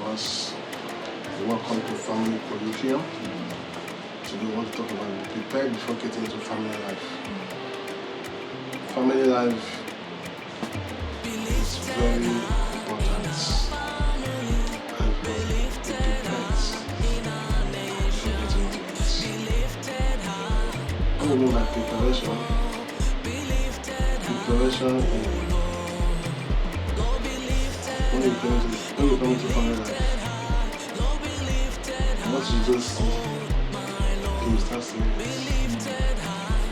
us welcome to Family Colloquium. Today we want to talk about prepare before getting into family life. Family life is very important and it depends before getting into it. What do you mean by preparation? Preparation is when you come into family life. What you just see, you start seeing it.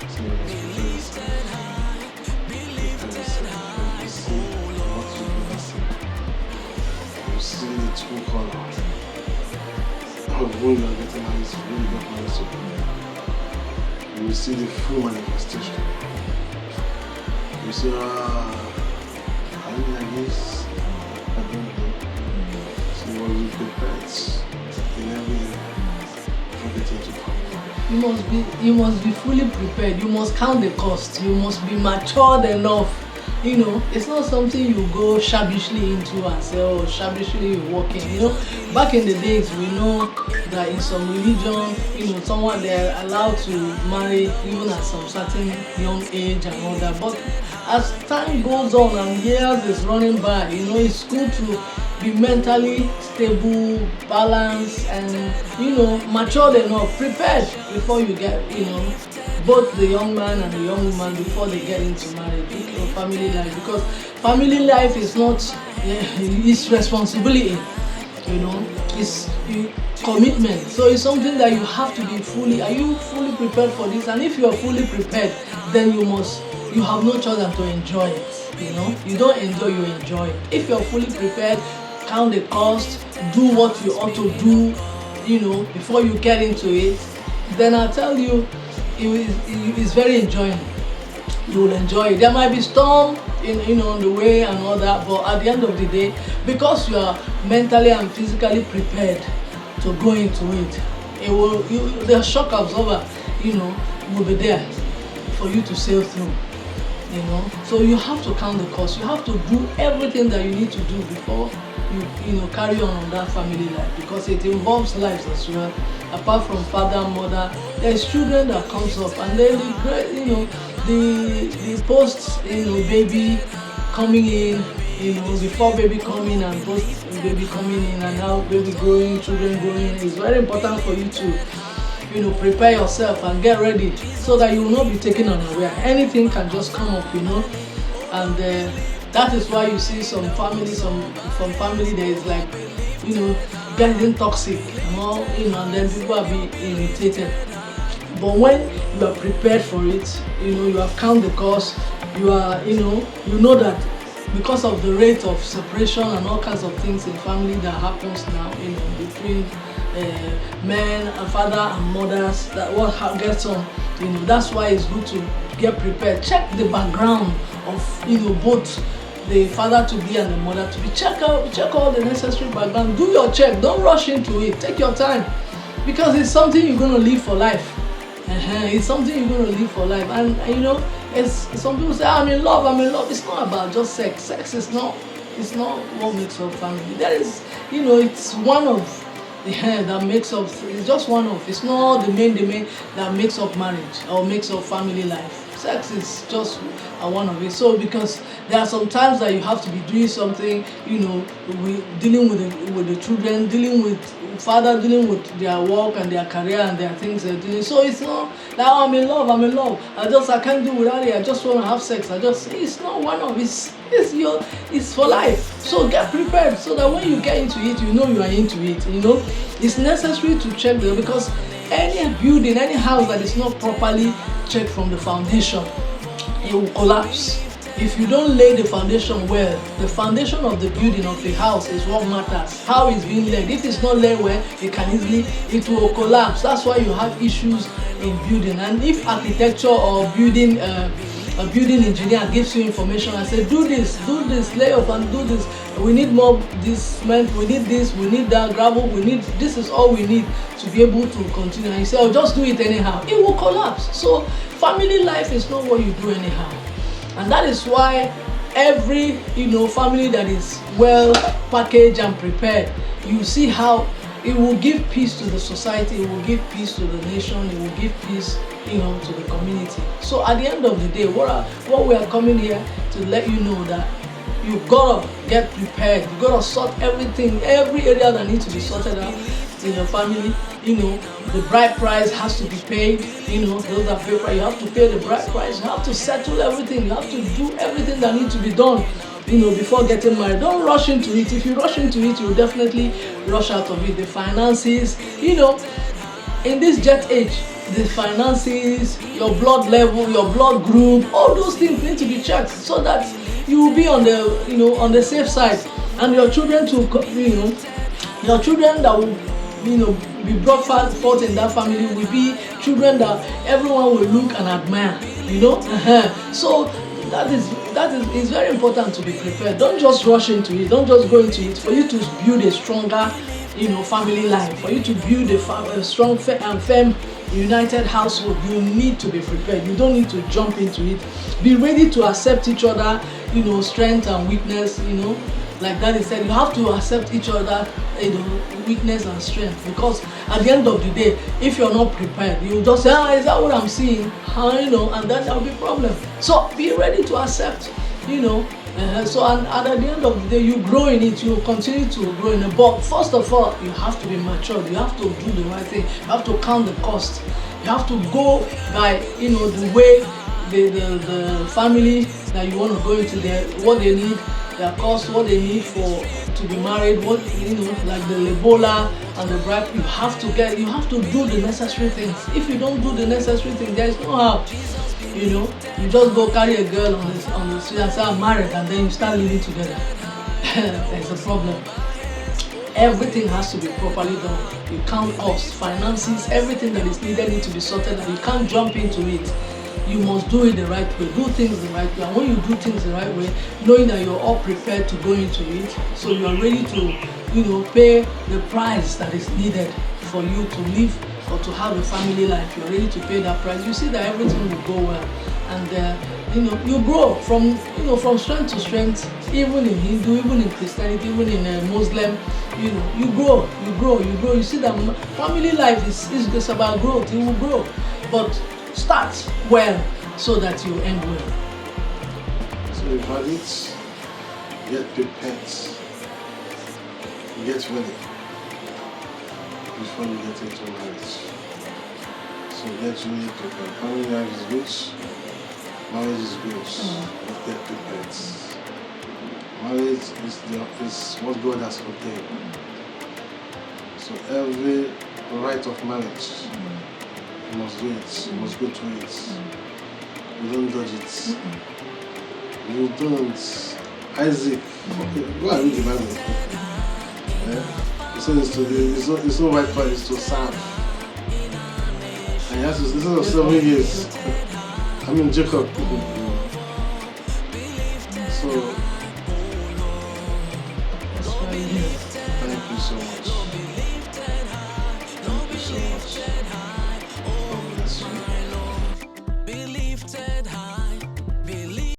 So you must prepare yourself. Prepare yourself. You see what you never see. You see the true color of when you are getting married to, when you get married to. You will see the full manifestation. You see, are you like this? I don't know. So you must be prepared in every year before getting into family. You must be fully prepared. You must count the cost. You must be matured enough. You know, it's not something you go shabbishly into and say, oh, shabbishly walking. You know, back in the days, we know that in some religion, you know, someone they're allowed to marry even at some certain young age and all that. But as time goes on and years is running by, you know, it's good to be mentally stable, balanced, and you know, matured enough, prepared before you get, you know, both the young man and the young woman before they get into marriage, you know, family life. Because family life is not it's responsibility, you know, it's commitment. So it's something that you have to be fully. Are you fully prepared for this? And if you are fully prepared, then you have no choice than to enjoy it. You know, you don't enjoy, you enjoy it. If you're fully prepared, count the cost, do what you ought to do, you know, before you get into it, then I tell you, it's very enjoyable. You will enjoy it. There might be storm on the way and all that, but at the end of the day, because you are mentally and physically prepared to go into it, the shock absorber, you know, will be there for you to sail through. You know, so you have to count the cost. You have to do everything that you need to do before you know, carry on that family life, because it involves lives as well. Apart from father and mother, there's children that comes up, and then the post, you know, baby coming in, you know, before baby coming and post baby coming in, and now baby growing, children growing. It's very important for you to, you know, prepare yourself and get ready so that you will not be taken unaware. Anything can just come up, you know, and that is why you see some family there is like, you know, getting toxic and all, you know, and then people are being irritated. But when you are prepared for it, you know, you have counted the cost, you are, you know that because of the rate of separation and all kinds of things in family that happens now, you know, between men and father and mothers, that what gets on, you know, that's why it's good to get prepared. Check the background of, you know, both the father to be and the mother to be. Check all the necessary background. Do your check. Don't rush into it. Take your time, because it's something you're going to live for life. It's something you're going to live for life. And you know, it's some people say, I'm in love. It's not about just sex. Sex is not. It's not what makes up family. There is, you know, it's one of that makes up. It's just one of. It's not the main that makes up marriage or makes up family life. Sex is just one of it. So because there are some times that you have to be doing something, you know, dealing with the children, dealing with father, dealing with their work and their career and their things they're doing. So it's not that, oh, I'm in love. I can't do without it. I just want to have sex. It's not one of it. It's for life. So get prepared so that when you get into it, you know you are into it. You know, it's necessary to check there, because any building, any house that is not properly checked from the foundation, it will collapse. If you don't lay the foundation well, the foundation of the building of the house is what matters. How it's being laid. If it's not laid well, it will collapse. That's why you have issues in building. And if architecture or building a building engineer gives you information and say, do this, lay up and do this. We need more this cement, we need this, we need that gravel, this is all we need to be able to continue. And you say, oh, just do it anyhow. It will collapse. So family life is not what you do anyhow. And that is why every family that is well packaged and prepared, you see how it will give peace to the society, it will give peace to the nation, it will give peace to the community. So at the end of the day, what we are coming here to let you know that you've got to get prepared. You've got to sort everything, every area that needs to be sorted out in your family. The bride price has to be paid. Those that pay price, you have to pay the bride price. You have to settle everything. You have to do everything that needs to be done, before getting married. Don't rush into it. If you rush into it, you'll definitely rush out of it. The finances, in this jet age, the finances, your blood level, your blood group, all those things need to be checked so that you will be on the on the safe side, and your children your children that will be brought forth in that family will be children that everyone will look and admire. So that is it's very important to be prepared. Don't just rush into it. Don't just go into it. For you to build a stronger family life, for you to build a strong and firm united household, you need to be prepared. You don't need to jump into it. Be ready to accept each other, strength and weakness. Like Daddy said, you have to accept each other, weakness and strength, because at the end of the day, if you're not prepared, you just say, is that what I'm seeing? And then there'll be problem. So be ready to accept, so and at the end of the day, you grow in it, you continue to grow in it. But first of all, you have to be mature. You have to do the right thing. You have to count the cost. You have to go by the way the family that you want to go into, what they need, their cost, what they need to be married, what like the Ebola and the bride. You have to do the necessary things. If you don't do the necessary things, there is no how. You just go carry a girl on the street and say I'm married, and then you start living together. There's a problem. Everything has to be properly done. You count costs, finances, everything that is needed needs to be sorted out. You can't jump into it. You must do it the right way. Do things the right way. And when you do things the right way, knowing that you're all prepared to go into it, so you're ready to pay the price that is needed for you to live or to have a family life. You're ready to pay that price. You see that everything will go well, and you grow from strength to strength. Even in Hindu, even in Christianity, even in Muslim, you grow. You see that family life is about growth. You will grow, but start well so that you end well. So evaluate, get prepared, get ready before you get into marriage. So get ready to prepare. Family life is good, marriage is good, but get prepared. Marriage is what God has ordained. So every rite of marriage, you must do it, you must go through it. You don't dodge it. You don't. Isaac, go and read the Bible. He said it's no right part, it's to serve. And he has to, instead of 7 years, Jacob. So, thank you so much.